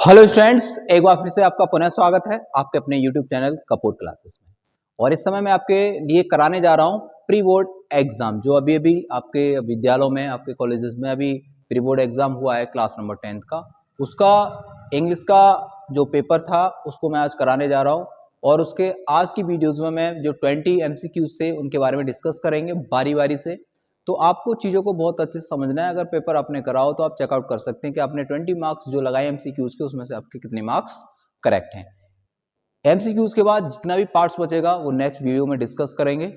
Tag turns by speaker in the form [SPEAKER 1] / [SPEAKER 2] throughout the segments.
[SPEAKER 1] Hello students, एक बार फिर से आपका पुनः स्वागत है आपके अपने YouTube चैनल कपूर क्लासेस में। और इस समय मैं आपके लिए कराने जा रहा हूं प्री बोर्ड एग्जाम, जो अभी अभी आपके विद्यालयों में, आपके कॉलेजेस में अभी प्री बोर्ड एग्जाम हुआ है क्लास नंबर 10th का। उसका इंग्लिश का जो पेपर था उसको मैं आज कराने जा रहा हूँ। और उसके आज की वीडियोज़ में मैं जो 20 MCQs थे उनके बारे में डिस्कस करेंगे बारी बारी से। तो आपको चीज़ों को बहुत अच्छे से समझना है। अगर पेपर आपने कराओ तो आप चेकआउट कर सकते हैं कि आपने 20 मार्क्स जो लगाए MCQs के, उसमें से आपके कितने मार्क्स करेक्ट हैं। MCQs के बाद जितना भी पार्ट्स बचेगा वो नेक्स्ट वीडियो में डिस्कस करेंगे।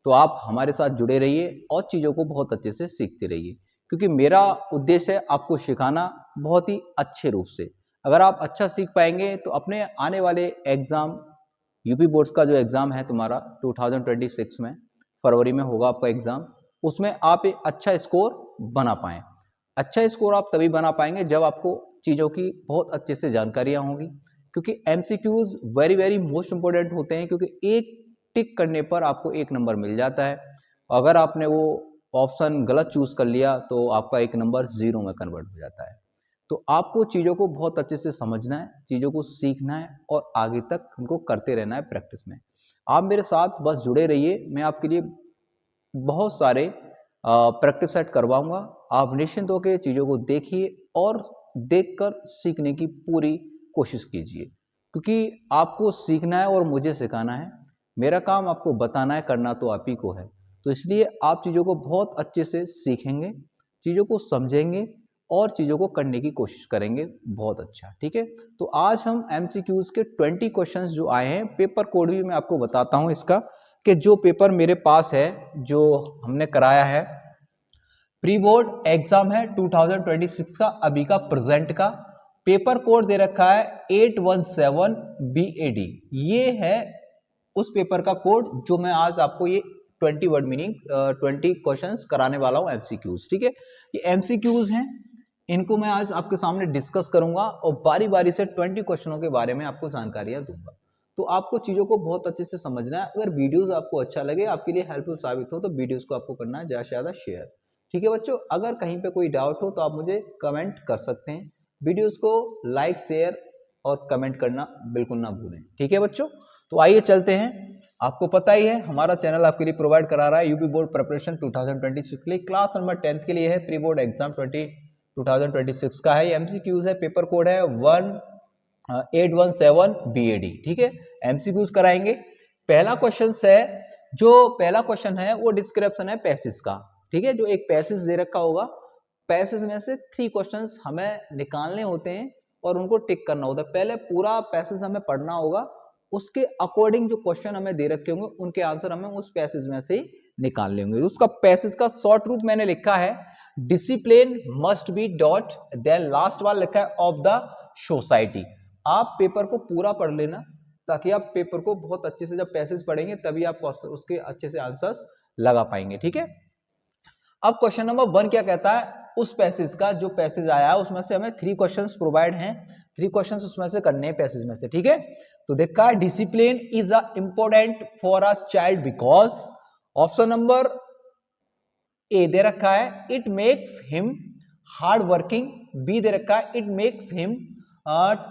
[SPEAKER 1] तो आप हमारे साथ जुड़े रहिए और चीज़ों को बहुत अच्छे से सीखते रहिए, क्योंकि मेरा उद्देश्य है आपको सिखाना बहुत ही अच्छे रूप से। अगर आप अच्छा सीख पाएंगे तो अपने आने वाले एग्जाम, यूपी बोर्ड्स का जो एग्जाम है तुम्हारा 2026 में फरवरी में होगा आपका एग्जाम, उसमें आप एक अच्छा स्कोर बना पाएं। अच्छा स्कोर आप तभी बना पाएंगे जब आपको चीज़ों की बहुत अच्छे से जानकारियां होंगी, क्योंकि MCQs very very most important होते हैं, क्योंकि एक टिक करने पर आपको एक नंबर मिल जाता है। अगर आपने वो ऑप्शन गलत चूज कर लिया तो आपका एक नंबर 0 में कन्वर्ट हो जाता है। तो आपको चीज़ों को बहुत अच्छे से समझना है, चीज़ों को सीखना है और आगे तक उनको करते रहना है प्रैक्टिस में। आप मेरे साथ बस जुड़े रहिए, मैं आपके लिए बहुत सारे प्रैक्टिस सेट करवाऊंगा। आप निश्चिंत होकर चीज़ों को देखिए और देखकर सीखने की पूरी कोशिश कीजिए, क्योंकि आपको सीखना है और मुझे सिखाना है। मेरा काम आपको बताना है, करना तो आप ही को है। तो इसलिए आप चीज़ों को बहुत अच्छे से सीखेंगे, चीज़ों को समझेंगे और चीज़ों को करने की कोशिश करेंगे बहुत अच्छा। ठीक है, तो आज हम MCQs के 20 क्वेश्चंस जो आए हैं, पेपर कोड भी मैं आपको बताता हूं इसका, कि जो पेपर मेरे पास है, जो हमने कराया है, प्री बोर्ड एग्जाम है 2026 का, अभी का प्रेजेंट का। पेपर कोड दे रखा है 817 BAD। ये है उस पेपर का कोड जो मैं आज आपको ये 20 वर्ड मीनिंग 20 क्वेश्चंस कराने वाला हूं MCQs। ठीक है, ये MCQs हैं, इनको मैं आज आपके सामने डिस्कस करूंगा और बारी बारी से 20 क्वेश्चनों के बारे में आपको जानकारियां दूंगा। तो आपको चीज़ों को बहुत अच्छे से समझना है। अगर वीडियोस आपको अच्छा लगे, आपके लिए हेल्पफुल साबित हो, तो वीडियोस को आपको करना है ज़्यादा से ज़्यादा शेयर। ठीक है बच्चों, अगर कहीं पे कोई डाउट हो तो आप मुझे कमेंट कर सकते हैं। वीडियोस को लाइक, शेयर और कमेंट करना बिल्कुल ना भूलें। ठीक है बच्चों, तो आइए चलते हैं। आपको पता ही है हमारा चैनल आपके लिए प्रोवाइड करा रहा है यूपी बोर्ड प्रिपरेशन 2026 के लिए, क्लास नंबर 10th के लिए है, प्री बोर्ड एग्जाम 2026 का है। MCQs है, पेपर कोड है 817 BAD। ठीक है, MCQs कराएंगे। पहला क्वेश्चन है, जो पहला क्वेश्चन है वो डिस्क्रिप्शन है पैसेज का। ठीक है, जो एक पैसेज दे रखा होगा, पैसेज में से 3 क्वेश्चंस हमें निकालने होते हैं और उनको टिक करना होता है। पहले पूरा पैसेज हमें पढ़ना होगा, उसके अकॉर्डिंग जो क्वेश्चन हमें दे रखे होंगे उनके आंसर हमें उस पैसेज में से ही निकाल लेंगे। उसका पैसेज का शॉर्ट रूप मैंने लिखा है, discipline must be dot, then last वाला लिखा है ऑफ द सोसाइटी। आप पेपर को पूरा पढ़ लेना, ताकि आप पेपर को बहुत अच्छे से, जब पैसेज पढ़ेंगे तभी आप उसके अच्छे से आंसर्स लगा पाएंगे। ठीक है, अब क्वेश्चन नंबर 1 क्या कहता है, उस पैसेज का जो पैसेज आया है उसमें से हमें 3 क्वेश्चंस प्रोवाइड हैं, 3 क्वेश्चंस उसमें से करने हैं पैसेज में से। ठीक है, तो देखा है, discipline is a important for a child because, option number A दे रखा है it makes him hard working, B दे रखा है it makes him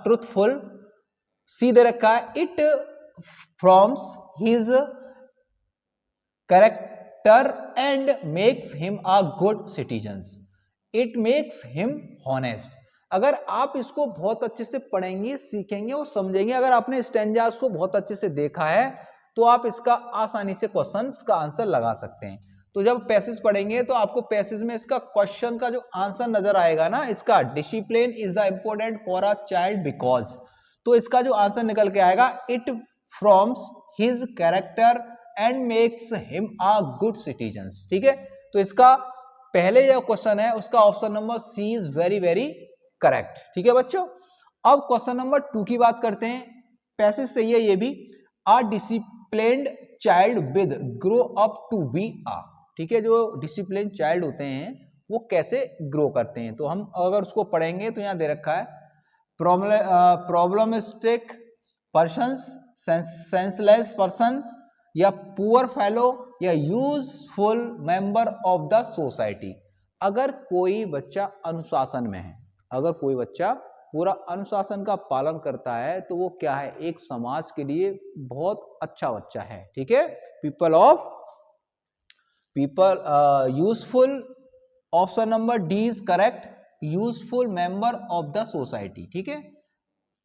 [SPEAKER 1] truthful, C दे रखा है it forms his character and makes him a good citizen, it makes him honest. अगर आप इसको बहुत अच्छे से पढ़ेंगे, सीखेंगे और समझेंगे, अगर आपने स्टेंजास को बहुत अच्छे से देखा है तो आप इसका आसानी से क्वेश्चंस का आंसर लगा सकते हैं। तो जब पैसेज पढ़ेंगे तो आपको पैसेज में इसका क्वेश्चन का जो आंसर नजर आएगा ना, इसका discipline is the important for a child because, तो इसका जो आंसर निकल के आएगा it forms his character and makes him a good citizen. ठीक है, तो इसका पहले जो क्वेश्चन है उसका option number C is very very correct. ठीक है बच्चों, अब क्वेश्चन नंबर 2 की बात करते हैं। पैसेज सही है ये भी, a disciplined child with grow up to be a. ठीक है, जो डिसिप्लिन चाइल्ड होते हैं वो कैसे ग्रो करते हैं, तो हम अगर उसको पढ़ेंगे तो यहां दे रखा है प्रॉब्लमिस्टिक पर्सन, सेंसलेस पर्सन, या पुअर फेलो, या useful member of the society. अगर कोई बच्चा अनुशासन में है, अगर कोई बच्चा पूरा अनुशासन का पालन करता है तो वो क्या है, एक समाज के लिए बहुत अच्छा बच्चा है। ठीक है, people useful, option number D is correct, useful member of the society. ठीक है,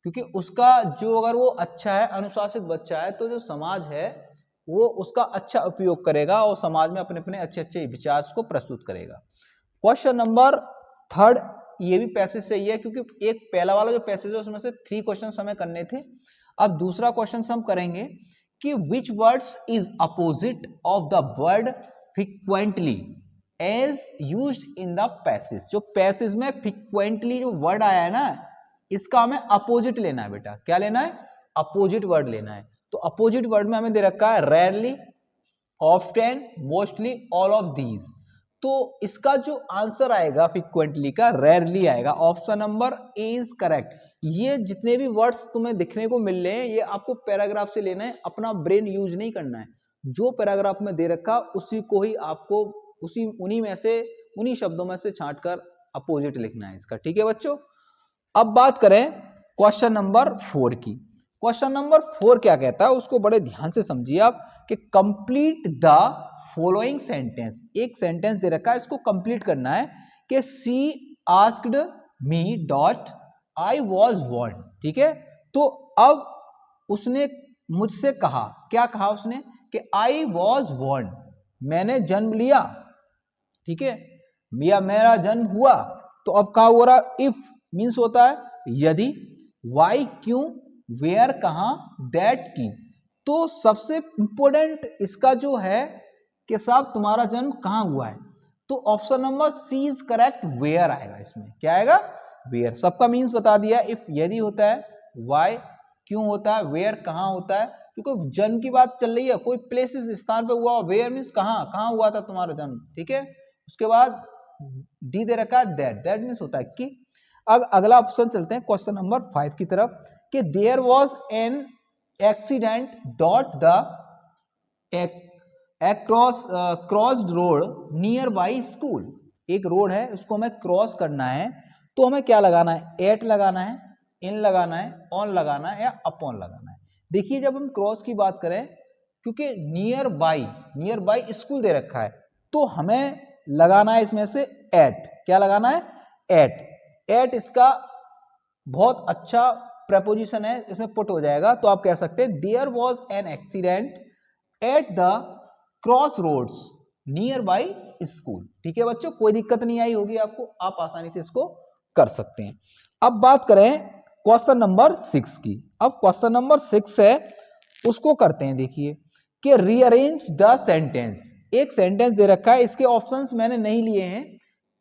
[SPEAKER 1] क्योंकि उसका जो, अगर वो अच्छा है, अनुशासित बच्चा है, तो जो समाज है वो उसका अच्छा उपयोग करेगा और समाज में अपने अपने अच्छे अच्छे विचार को प्रस्तुत करेगा। क्वेश्चन नंबर थर्ड, ये भी पैसेज सही है, क्योंकि एक पहला वाला जो पैसेज है उसमें से 3 क्वेश्चन हमें करने थे। अब दूसरा क्वेश्चन हम करेंगे कि which words is opposite of the word frequently as used in the passage. जो पैसेज में फ्रीक्वेंटली जो वर्ड आया है ना, इसका हमें अपोजिट लेना है बेटा। क्या लेना है? अपोजिट वर्ड लेना है। तो अपोजिट वर्ड में हमें दे रखा है rarely, often, mostly, all of these. तो इसका जो आंसर आएगा फ्रीक्वेंटली का, रेयरली आएगा। Option number A is correct. ये जितने भी वर्ड्स तुम्हें दिखने को मिल रहे हैं, ये आपको पैराग्राफ से लेना है, अपना ब्रेन यूज नहीं करना है। जो पैराग्राफ में दे रखा उसी को ही आपको उन्हीं शब्दों में से छांट कर अपोजिट लिखना है इसका। ठीक है बच्चों, अब बात करें क्वेश्चन नंबर 4 की। क्वेश्चन नंबर 4 क्या कहता है, उसको बड़े ध्यान से समझिए आप, कि कंप्लीट द फॉलोइंग सेंटेंस। एक सेंटेंस दे रखा है, इसको कंप्लीट करना है कि she asked me dot I was born. ठीक है, तो अब उसने मुझसे कहा, क्या कहा उसने, कि आई वॉज बोर्न, मैंने जन्म लिया। ठीक है, या मेरा जन्म हुआ। तो अब क्या हो रहा, इफ मीन्स होता है यदि, वाई क्यों, वेयर कहां, दैट की। तो सबसे इंपोर्टेंट इसका जो है कि साहब तुम्हारा जन्म कहां हुआ है, तो option number C is correct, where आएगा इसमें। क्या आएगा? वेयर। सबका मीन्स बता दिया। इफ यदि होता है, वाई क्यों होता है, वेयर कहां होता है, क्योंकि जन्म की बात चल रही है, कोई प्लेस इस स्थान पे हुआ, वेयर मीन्स कहां हुआ था तुम्हारा जन्म। ठीक है, उसके बाद डी दे रखा है दैट मीन्स होता है कि। अब अगला ऑप्शन चलते हैं क्वेश्चन नंबर 5 की तरफ, कि there was an accident dot the crossed road near by school. एक रोड है, उसको हमें क्रॉस करना है, तो हमें क्या लगाना है, एट लगाना है, इन लगाना है, ऑन लगाना है, या अपॉन लगाना है। देखिए जब हम क्रॉस की बात करें, क्योंकि नियर बाई स्कूल दे रखा है, तो हमें लगाना है इसमें से एट। क्या लगाना है? एट इसका बहुत अच्छा प्रपोजिशन है, इसमें पुट हो जाएगा। तो आप कह सकते हैं there was an accident at the cross roads near by school. ठीक है बच्चों, कोई दिक्कत नहीं आई होगी आपको, आप आसानी से इसको कर सकते हैं। अब बात करें क्वेश्चन नंबर 6 की। अब क्वेश्चन नंबर 6 है, उसको करते हैं। देखिए कि रीअरेंज द सेंटेंस। एक सेंटेंस दे रखा है, इसके ऑप्शंस मैंने नहीं लिए हैं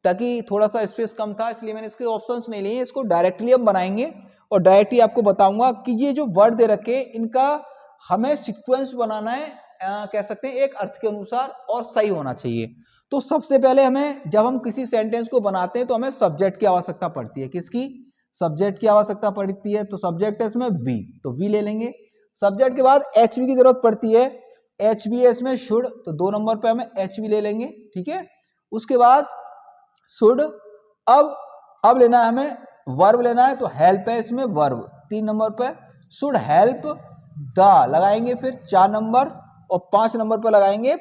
[SPEAKER 1] ताकि थोड़ा सा स्पेस कम था, इसलिए मैंने इसके ऑप्शंस नहीं लिए। इसको डायरेक्टली हम बनाएंगे और डायरेक्टली आपको बताऊंगा कि ये जो वर्ड दे रखे इनका हमें सीक्वेंस बनाना है, कह सकते हैं एक अर्थ के अनुसार, और सही होना चाहिए। तो सबसे पहले हमें, जब हम किसी सेंटेंस को बनाते हैं तो हमें सब्जेक्ट की आवश्यकता पड़ती है। किसकी? सब्जेक्ट की आवश्यकता पड़ती है। तो सब्जेक्ट है इसमें वी, तो वी ले लेंगे। सब्जेक्ट के बाद एच वी की जरूरत पड़ती है, एच वी है इसमें शुड, तो 2 नंबर पे हमें एच वी ले लेंगे। ठीक है, उसके बाद शुड, अब लेना है हमें वर्ब लेना है, तो हेल्प है इसमें वर्ब 3 नंबर पे, शुड हेल्प द लगाएंगे फिर 4 नंबर, और 5 नंबर पर लगाएंगे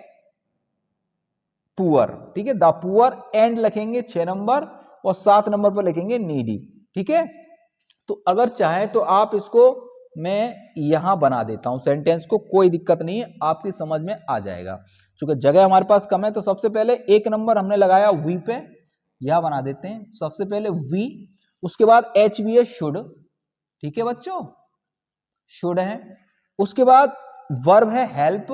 [SPEAKER 1] पुअर। ठीक है, द पुअर, एंड लिखेंगे 6 नंबर, और 7 नंबर पर लिखेंगे नीडी। ठीक है, तो अगर चाहे तो आप इसको मैं यहां बना देता हूं सेंटेंस को, कोई दिक्कत नहीं है, आपकी समझ में आ जाएगा। क्योंकि जगह हमारे पास कम है, तो सबसे पहले 1 नंबर हमने लगाया वी पे, यह बना देते हैं। सबसे पहले वी, उसके बाद एच वी है शुड। ठीक है बच्चों, शुड है। उसके बाद वर्ब है हेल्प,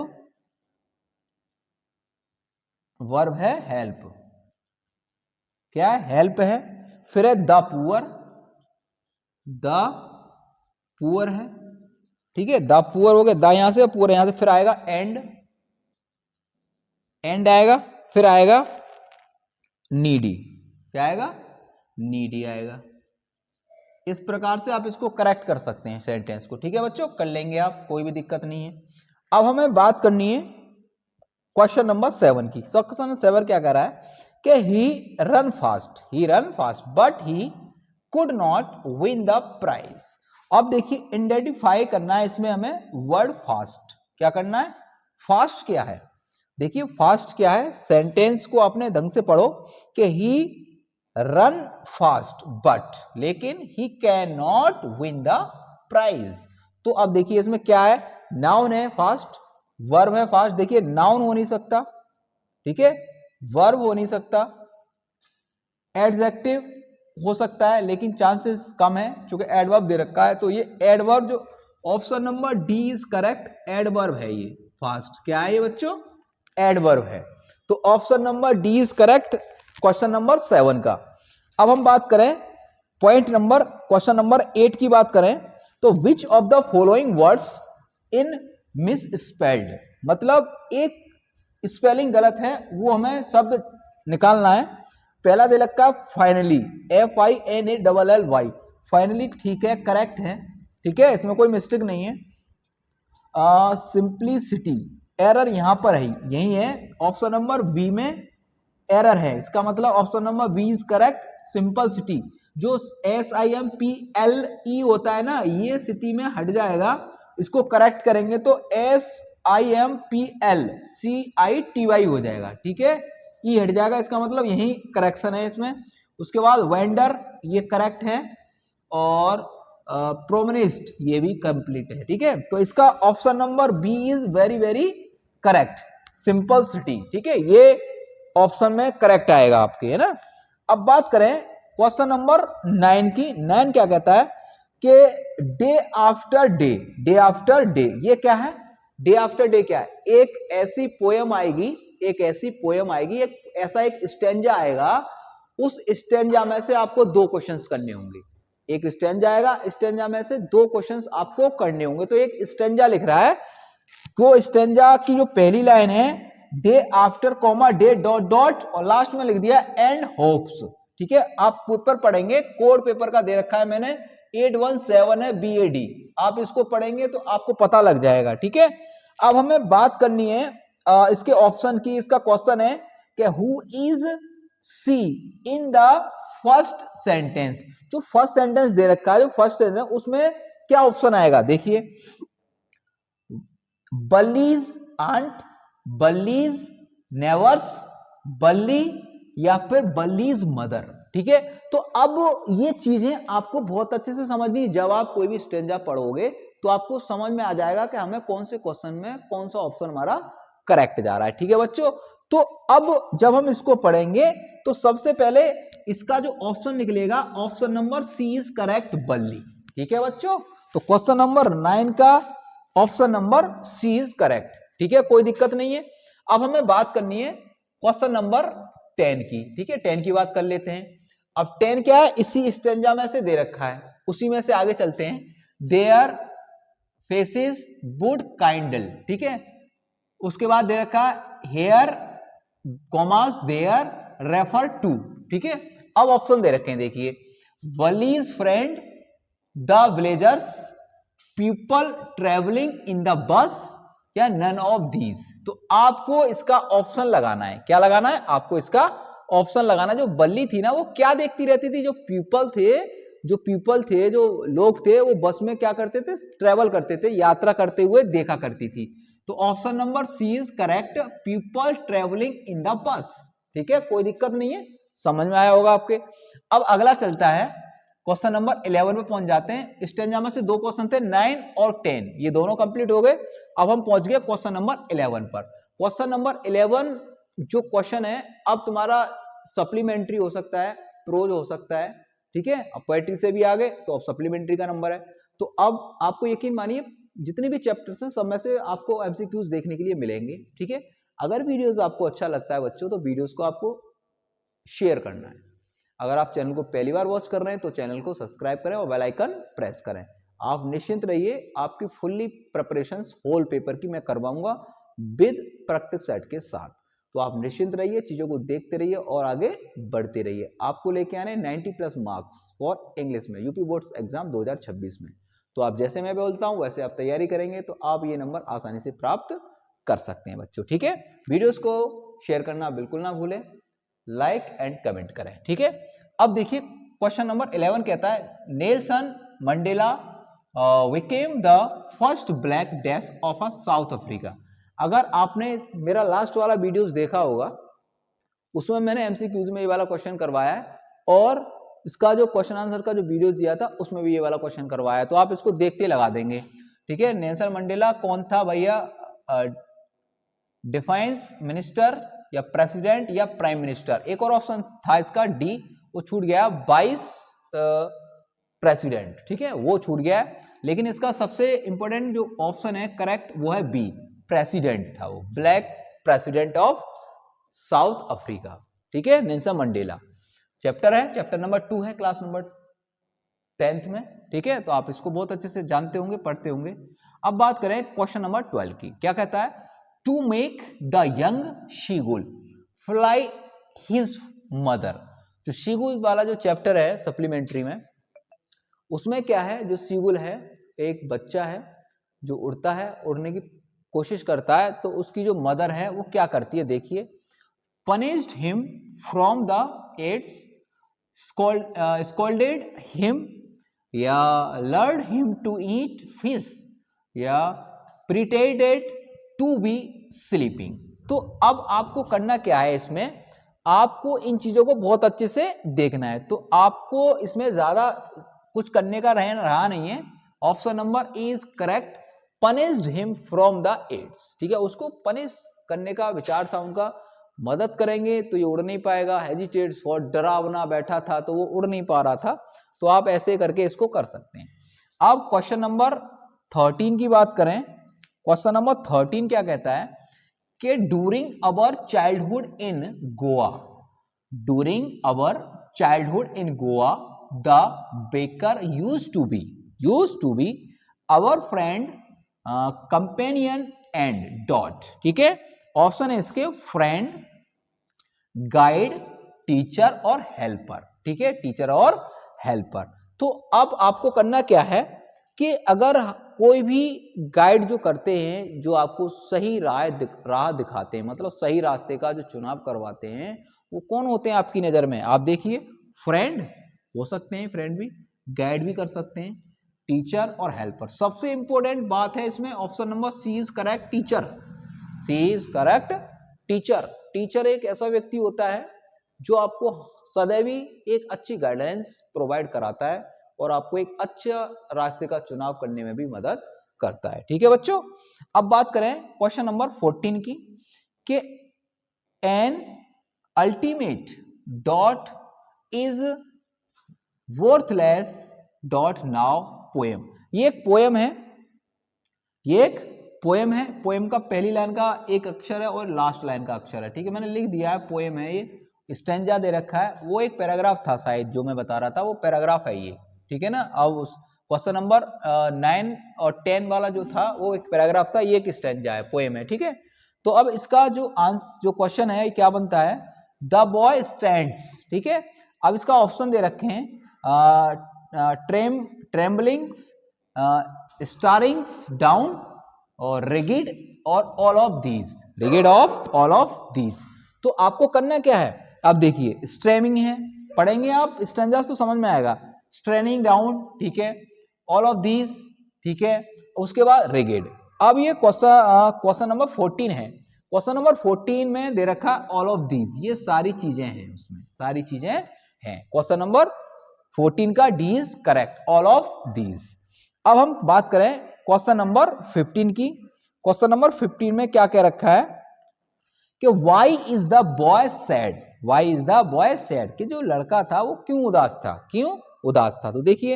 [SPEAKER 1] वर्ब है हेल्प, क्या है? हेल्प है। फिर है द पुअर है। ठीक है, द पुअर हो गया, द यहां से, पुअर यहां से, फिर आएगा एंड आएगा, फिर आएगा नीडी। क्या आएगा? नीडी आएगा। इस प्रकार से आप इसको करेक्ट कर सकते हैं सेंटेंस को। ठीक है बच्चों, कर लेंगे आप, कोई भी दिक्कत नहीं है। अब हमें बात करनी है क्वेश्चन नंबर 7 की। क्वेश्चन 7 क्या कह रहा है कि he run fast but he could not win the prize. अब देखिए आइडेंटिफाई करना है इसमें हमें वर्ड फास्ट। क्या करना है? फास्ट क्या है? देखिए फास्ट क्या है, सेंटेंस को आपने ढंग से पढ़ो कि ही रन फास्ट बट, लेकिन he can not win the prize. तो अब देखिए इसमें क्या है, नाउन है फास्ट, वर्ब है फास्ट। देखिए नाउन हो नहीं सकता, ठीक है, वर्ब हो नहीं सकता, एडजेक्टिव हो सकता है लेकिन चांसेस कम है क्योंकि एडवर्ब दे रखा है। तो ये एडवर्ब जो option number D is correct, adverb है ये फास्ट। क्या है ये बच्चों? एडवर्ब है। तो option number D is correct question number 7 का। अब हम बात करें पॉइंट नंबर क्वेश्चन नंबर 8 की बात करें तो which of the following words in miss spelled, मतलब एक स्पेलिंग गलत है वो हमें शब्द निकालना है। पहला दे रखा फाइनली, FINALLY, फाइनली ठीक है, करेक्ट है, ठीक है, इसमें कोई मिस्टेक नहीं है। सिंप्लिसिटी, एरर यहां पर है, यही है ऑप्शन नंबर बी में एरर है, इसका मतलब option number B is correct. Simple city, जो SIMPLE होता है ना, ये सिटी में हट जाएगा, इसको करेक्ट करेंगे तो SIMPLCITY हो जाएगा, ठीक है, ई हट जाएगा, इसका मतलब यही करेक्शन है इसमें। उसके बाद वेंडर ये करेक्ट है और प्रोमिनिस्ट ये भी कंप्लीट है, ठीक है। तो इसका option number B is very very correct, simple city, ठीक है, ये ऑप्शन में करेक्ट आएगा आपके, है ना। अब बात करें क्वेश्चन नंबर 9 की। 9 क्या कहता है कि day after day, day after day ये क्या है? डे आफ्टर डे क्या है? एक ऐसी पोयम आएगी, एक ऐसी पोयम आएगी, एक ऐसा एक स्टेंजा आएगा, उस स्टेंजा में से आपको 2 क्वेश्चंस करने होंगे। एक स्टेंजा आएगा, स्टेंजा में से 2 क्वेश्चंस आपको करने होंगे। तो एक स्टेंजा लिख रहा है, वो स्टेंजा की जो पहली लाइन है day after comma day dot dot और लास्ट में लिख दिया एंड होप्स, ठीक है। आप पेपर पढ़ेंगे, कोड पेपर का दे रखा है मैंने 817 है BAD, आप इसको पढ़ेंगे तो आपको पता लग जाएगा, ठीक है। अब हमें बात करनी है इसके ऑप्शन की। इसका क्वेश्चन है कि who is she in the first sentence. जो फर्स्ट सेंटेंस दे रखा है, जो फर्स्ट सेंटेंस, उसमें क्या ऑप्शन आएगा? देखिए बल्लीज आंट, बल्लीज नेवर्स, बल्ली या फिर बल्लीज मदर, ठीक है। तो अब ये चीजें आपको बहुत अच्छे से समझनी, जब आप कोई भी स्टेंजा पढ़ोगे तो आपको समझ में आ जाएगा कि हमें कौन से क्वेश्चन में कौन सा ऑप्शन हमारा करेक्ट जा रहा है, ठीक है बच्चों। तो अब जब हम इसको पढ़ेंगे तो सबसे पहले इसका जो ऑप्शन निकलेगा, option number C is correct, बल्ली, ठीक है बच्चों। तो क्वेश्चन नंबर 9 का option number C is correct, ठीक है, कोई दिक्कत नहीं है। अब हमें बात करनी है क्वेश्चन नंबर 10 की, ठीक है, 10 की बात कर लेते हैं। अब 10 क्या है? इसी स्टेंजा में से दे रखा है, उसी में से आगे चलते हैं। देयर फेसेस वुड काइंडल, ठीक है, उसके बाद दे रखा है here commas there refer to, ठीक है। अब ऑप्शन दे रखे हैं, देखिए Wally's friend, the villagers, people travelling in the bus या नन ऑफ दीज। तो आपको इसका ऑप्शन लगाना है। क्या लगाना है? आपको इसका ऑप्शन लगाना। जो बल्ली थी ना, वो क्या देखती रहती थी? जो पीपल थे, जो लोग थे, वो बस में क्या करते थे? ट्रेवल करते थे, यात्रा करते हुए देखा करती थी। तो option number C is correct, people travelling in the bus, ठीक है, कोई दिक्कत नहीं है, समझ में आया होगा आपके। अब अगला चलता है क्वेश्चन नंबर 11 पे पहुंच जाते हैं। स्टेंजा में से 2 क्वेश्चन थे, 9 और 10, ये दोनों कंप्लीट हो गए। अब हम पहुंच गए क्वेश्चन नंबर 11 पर। क्वेश्चन नंबर 11 जो क्वेश्चन है, अब तुम्हारा सप्लीमेंट्री हो सकता है, प्रोज हो सकता है, ठीक है। अब पोएट्री से भी आ गए तो अब सप्लीमेंट्री का नंबर है। तो अब आपको यकीन मानिए जितने भी चैप्टर्स हैं सब में से आपको एमसीक्यूज देखने के लिए मिलेंगे, ठीक है। अगर वीडियोस आपको अच्छा लगता है बच्चों, तो वीडियोस को आपको शेयर करना है। अगर आप चैनल को पहली बार वॉच कर रहे हैं तो चैनल को सब्सक्राइब करें और बेल आइकन प्रेस करें। आप निश्चिंत रहिए, आपकी फुल्ली प्रिपरेशंस होल पेपर की मैं करवाऊंगा विद प्रैक्टिस सेट के साथ। तो आप निश्चिंत रहिए, चीजों को देखते रहिए और आगे बढ़ते रहिए। आपको लेके आने 90+ मार्क्स फॉर इंग्लिश में यूपी बोर्ड्स एग्जाम 2026 में। तो आप जैसे मैं बोलता हूं वैसे आप तैयारी करेंगे तो आप ये नंबर आसानी से प्राप्त कर सकते हैं बच्चों, ठीक है। वीडियोस को शेयर करना बिल्कुल ना भूलें, लाइक एंड कमेंट करें, ठीक है। अब देखिए क्वेश्चन नंबर 11 कहता है Nelson Mandela became the first black dash of a south Africa. अगर आपने मेरा लास्ट वाला वीडियोस देखा होगा उसमें मैंने एमसीक्यूज में ये वाला क्वेश्चन करवाया है और इसका जो क्वेश्चन आंसर का जो वीडियो दिया था उसमें भी ये वाला क्वेश्चन करवाया है, तो आप इसको देख के लगा देंगे। ठीक है, नेल्सन मंडेला कौन था भैया? डिफेंस मिनिस्टर या प्रेसिडेंट या प्राइम मिनिस्टर। एक और ऑप्शन था इसका डी, वो छूट गया, वाइस प्रेसिडेंट। ठीक है, वो छूट गया, लेकिन इसका सबसे इंपॉर्टेंट जो ऑप्शन है करेक्ट वो है बी, प्रेसिडेंट था वो, black president of south Africa. ठीक है, नेल्सन मंडेला चैप्टर है, चैप्टर नंबर 2 है क्लास नंबर 10th में। ठीक है, तो आप इसको बहुत अच्छे से जानते होंगे, पढ़ते होंगे। अब बात करें क्वेश्चन नंबर 12 की, क्या कहता है? To make the young seagull fly his mother. जो शीगुल वाला जो चैप्टर है सप्लीमेंट्री में, उसमें क्या है, जो शीगुल है एक बच्चा है जो उड़ता है, उड़ने की कोशिश करता है, तो उसकी जो मदर है वो क्या करती है, देखिए, punished him from the aids, scolded him या lured him to eat fish या pretended to be sleeping। तो अब आपको करना क्या है, इसमें आपको इन चीजों को बहुत अच्छे से देखना है, तो आपको इसमें ज्यादा कुछ करने का रहा नहीं है। Option number is correct, punished him from the aids। ठीक है, उसको पनिश करने का विचार था उनका, मदद करेंगे तो ये उड़ नहीं पाएगा, हेजिटेट्स और डरावना बैठा था तो वो उड़ नहीं पा रहा था, तो आप ऐसे करके इसको कर सकते हैं। अब क्वेश्चन नंबर 13 की बात करें, क्वेश्चन नंबर 13 क्या कहता है कि during our childhood in Goa, during our childhood in Goa the baker used to be our friend companion and dot. ठीक है, ऑप्शन है इसके फ्रेंड, गाइड, टीचर और हेल्पर। ठीक है, टीचर और हेल्पर। तो अब आपको करना क्या है कि अगर कोई भी गाइड जो करते हैं, जो आपको सही राह दिखाते हैं, मतलब सही रास्ते का जो चुनाव करवाते हैं, वो कौन होते हैं आपकी नजर में? आप देखिए, फ्रेंड हो सकते हैं, फ्रेंड भी, गाइड भी कर सकते हैं, टीचर और हेल्पर। सबसे इंपॉर्टेंट बात है इसमें option number C is correct, teacher. C is correct, teacher. Teacher एक ऐसा व्यक्ति होता है जो आपको सदैव ही एक अच्छी गाइडेंस प्रोवाइड कराता है और आपको एक अच्छा रास्ते का चुनाव करने में भी मदद करता है। ठीक है बच्चों, अब बात करें क्वेश्चन नंबर 14 की, कि an ultimate dot is worthless dot now poem. ये एक पोएम है, ये एक पोएम है। पोएम का पहली लाइन का एक अक्षर है और लास्ट लाइन का अक्षर है। ठीक है, मैंने लिख दिया है पोएम है, ये स्टैंजा दे रखा है, वो एक पैराग्राफ था शायद जो मैं बता रहा था, वो पैराग्राफ है ये। ठीक है ना, अब उस क्वेश्चन नंबर 9 और 10 वाला जो था वो एक पैराग्राफ था, ये एक स्टैंजा है, पोएम है। ठीक है, तो अब इसका जो क्वेश्चन है क्या बनता है, द बॉय स्टैंड्स। ठीक है, अब इसका ऑप्शन दे रखे हैं, ट्रेम्बलिंग्स, स्टारिंग्स डाउन और रिगिड और all of these, rigid of all of these. तो आपको करना क्या है, अब देखिए, स्ट्रेमिंग है, पढ़ेंगे आप स्टैंजास तो समझ में आएगा, स्ट्रेनिंग डाउन, ठीक है, ऑल ऑफ दीज, ठीक है, उसके बाद रिगिड। अब ये क्वेश्चन नंबर 14 है, क्वेश्चन नंबर 14 में दे रखा ऑल ऑफ दीज, ये सारी चीजें हैं, उसमें सारी चीजें हैं। क्वेश्चन नंबर 14 का D is correct, all of these. अब हम बात करें क्वेश्चन नंबर 15 की। क्वेश्चन नंबर 15 में क्या क्या रखा है कि why is the boy sad, why is the boy sad, कि जो लड़का था वो क्यों उदास था, क्यों उदास था। तो देखिए,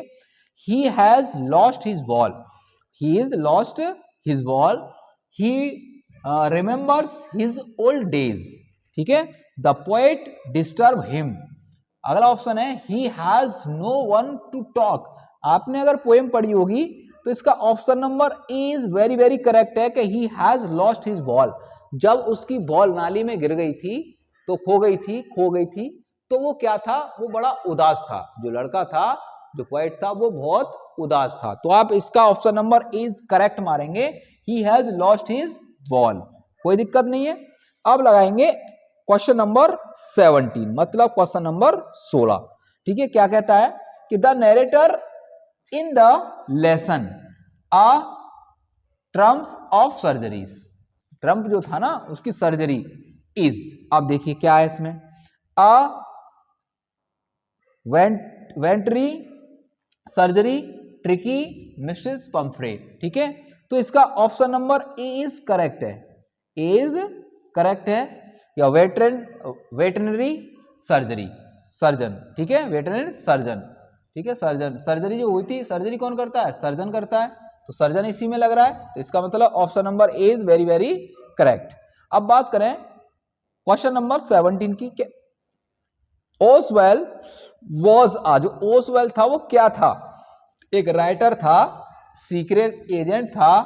[SPEAKER 1] he has lost his ball, he is lost his ball, he remembers his old days. ठीक है, द पोएट डिस्टर्ब हिम। अगला ऑप्शन है he has no one to talk. आपने अगर पोएम पढ़ी होगी तो इसका option number is very very correct है कि he has lost his ball. जब उसकी बॉल नाली में गिर गई थी, तो खो गई थी, तो वो क्या था, वो बड़ा उदास था, जो लड़का था, जो पोएट था, वो बहुत उदास था। तो आप इसका ऑप्शन नंबर इज करेक्ट मारेंगे, ही हैज लॉस्ट हिज बॉल, कोई दिक्कत नहीं है। अब लगाएंगे क्वेश्चन नंबर 17, मतलब क्वेश्चन नंबर 16। ठीक है, क्या कहता है कि the narrator in the lesson a Trump of surgeries, Trump जो था ना उसकी सर्जरी इज, अब देखिए क्या है इसमें, अ वेंट्री सर्जरी ट्रिकी मिस्ट्रिस पंफ्रे, ठीक है, तो इसका option number A is correct है, ए इज करेक्ट है, या वेटरनरी सर्जरी सर्जन, ठीक है, वेटरनरी सर्जन, ठीक है, सर्जन, सर्जरी जो हुई थी, सर्जरी कौन करता है, सर्जन करता है, तो सर्जन इसी में लग रहा है, तो इसका मतलब option number A is very very correct. अब बात करें क्वेश्चन नंबर 17 की, ओसवेल वॉज जो ओसवेल था वो क्या था, एक राइटर था, सीक्रेट एजेंट था,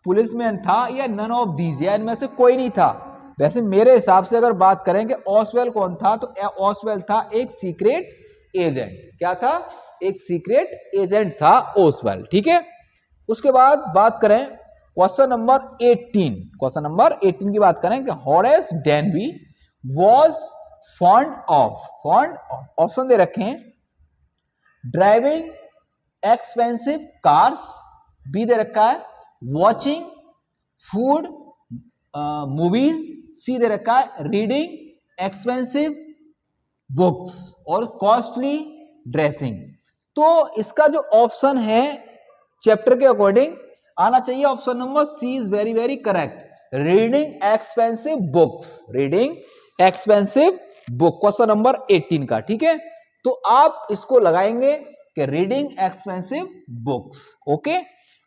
[SPEAKER 1] पुलिसमैन था, या नन ऑफ दीज, या इनमें से कोई नहीं था। वैसे मेरे हिसाब से अगर बात करें कि ओसवेल कौन था, तो ओसवेल था एक सीक्रेट एजेंट, क्या था, एक सीक्रेट एजेंट था ओसवेल, ठीक है। उसके बाद बात करें क्वेश्चन नंबर 18, क्वेश्चन नंबर 18 की बात करें कि Horace Denby was fond of, option दे रखे हैं, ड्राइविंग एक्सपेंसिव कार्स, बी दे रखा है वॉचिंग फूड मूवीज, सी दे रखा है रीडिंग एक्सपेंसिव बुक्स और कॉस्टली ड्रेसिंग। तो इसका जो ऑप्शन है चैप्टर के अकॉर्डिंग आना चाहिए option number C is very very correct, reading expensive books, reading expensive book, question number 18 का, ठीक है। तो आप इसको लगाएंगे कि रीडिंग एक्सपेंसिव बुक्स, ओके।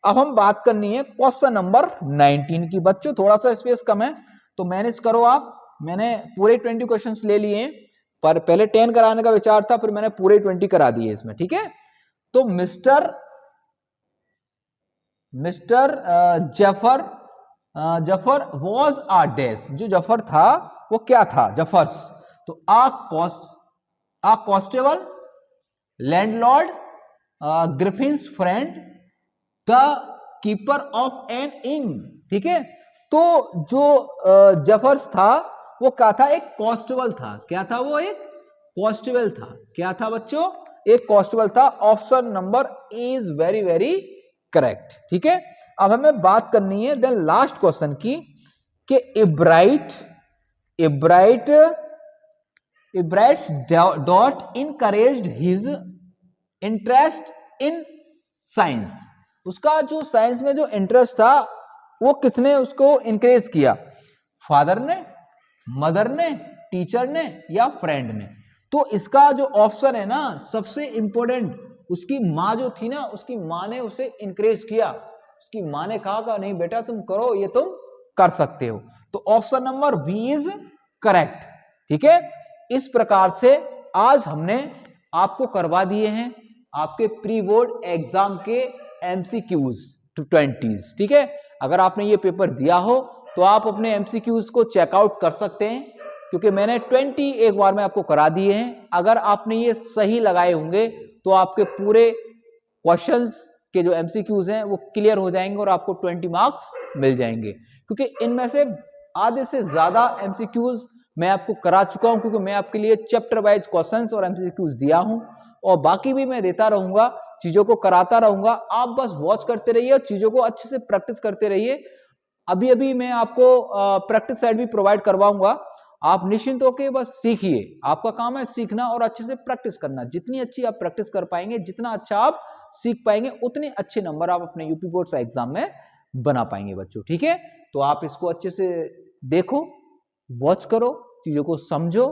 [SPEAKER 1] अब हम बात करनी है क्वेश्चन नंबर 19 की। बच्चों थोड़ा सा स्पेस कम है तो मैनेज करो आप, मैंने पूरे 20 क्वेश्चंस ले लिए, पर पहले 10 कराने का विचार था, फिर मैंने पूरे 20 करा दिए इसमें, ठीक है। तो Mister Jaffer was a dash, जो जफर था वो क्या था, जफर्स, तो a constable, landlord, Griffin's friend, the keeper of an inn, ठीक है। तो जो जफर्स था वो क्या था, एक कॉन्स्टेबल था, क्या था वो, एक कॉन्स्टेबल था, क्या था बच्चों, एक कॉन्स्टेबल था, option number A is very very correct, ठीक है। अब हमें बात करनी है देन लास्ट क्वेश्चन की कि Ebright's dot encouraged his interest in science, उसका जो साइंस में जो इंटरेस्ट था वो किसने उसको इंकरेज किया, फादर ने, मदर ने, टीचर ने, या फ्रेंड ने। तो इसका जो ऑप्शन है ना सबसे इंपॉर्टेंट, उसकी माँ जो थी ना, उसकी माँ ने उसे इंकरेज किया, उसकी माँ ने कहा नहीं बेटा तुम करो, ये तुम कर सकते हो, तो option number B is correct, ठीक है। इस प्रकार से आज हमने आपको करवा दिए हैं आपके प्री बोर्ड एग्जाम के एमसीक्यूज 20, ठीक है। अगर आपने ये पेपर दिया हो तो आप अपने एमसीक्यूज को चेकआउट कर सकते हैं, क्योंकि मैंने 20 एक बार में आपको करा दिए हैं। अगर आपने ये सही लगाए होंगे तो आपके पूरे क्वेश्चंस के जो एमसीक्यूज हैं वो क्लियर हो जाएंगे और आपको 20 मार्क्स मिल जाएंगे, क्योंकि इनमें से आधे से ज्यादा एमसीक्यूज मैं आपको करा चुका हूं, क्योंकि मैं आपके लिए चैप्टर वाइज क्वेश्चंस और एमसीक्यूज दिया हूं, और बाकी भी मैं देता रहूंगा, चीजों को कराता रहूंगा। आप बस वॉच करते रहिए और चीजों को अच्छे से प्रैक्टिस करते रहिए। अभी अभी मैं आपको प्रैक्टिस सेट भी प्रोवाइड करवाऊंगा, आप निश्चिंत होकर बस सीखिए, आपका काम है सीखना और अच्छे से प्रैक्टिस करना। जितनी अच्छी आप प्रैक्टिस कर पाएंगे, जितना अच्छा आप सीख पाएंगे, उतने अच्छे नंबर आप अपने यूपी बोर्ड एग्जाम में बना पाएंगे बच्चों, ठीक है। तो आप इसको अच्छे से देखो, वॉच करो, चीजों को समझो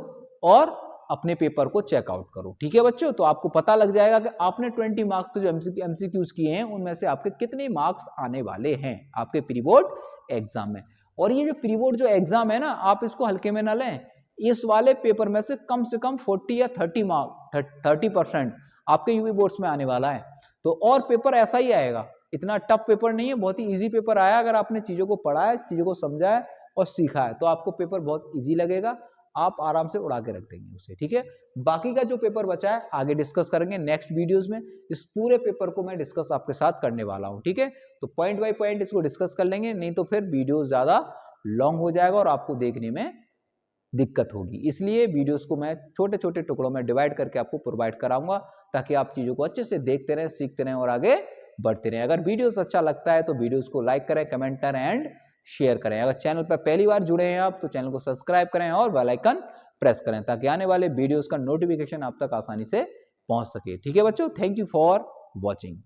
[SPEAKER 1] और अपने पेपर को चेकआउट करो, ठीक है बच्चों। तो आपको पता लग जाएगा कि आपने 20 मार्क्स जो एमसीक्यूज किए हैं उनमें से आपके कितने मार्क्स आने वाले हैं आपके प्री बोर्ड एग्जाम में। और ये जो प्री बोर्ड जो एग्जाम है ना, आप इसको हल्के में ना लें, इस वाले पेपर में से कम 40 या 30% आपके यूपी बोर्ड्स में आने वाला है। तो और पेपर ऐसा ही आएगा, इतना टफ पेपर नहीं है, बहुत ही इजी पेपर आया। अगर आपने चीजों को पढ़ा है, चीजों को समझा है और सीखा है तो आपको पेपर बहुत इजी लगेगा, आप आराम से उड़ा के रख देंगे उसे, ठीक है। बाकी का जो पेपर बचा है आगे डिस्कस करेंगे नेक्स्ट वीडियोस में। इस पूरे पेपर को मैं डिस्कस आपके साथ करने वाला हूं, ठीक है। तो पॉइंट बाय पॉइंट इसको डिस्कस कर लेंगे, नहीं तो फिर वीडियो ज्यादा लॉन्ग हो जाएगा और आपको देखने में दिक्कत होगी। इसलिए वीडियोस को मैं छोटे छोटे टुकड़ों में डिवाइड करके आपको प्रोवाइड कराऊंगा, ताकि आप चीज़ों को अच्छे से देखते रहें, सीखते रहें और आगे बढ़ते रहें। अगर वीडियोस अच्छा लगता है तो वीडियोस को लाइक करें, कमेंट करें एंड शेयर करें। अगर चैनल पर पहली बार जुड़े हैं आप तो चैनल को सब्सक्राइब करें और बेल आइकन प्रेस करें, ताकि आने वाले वीडियोस का नोटिफिकेशन आप तक आसानी से पहुंच सके। ठीक है बच्चों, थैंक यू फॉर वॉचिंग।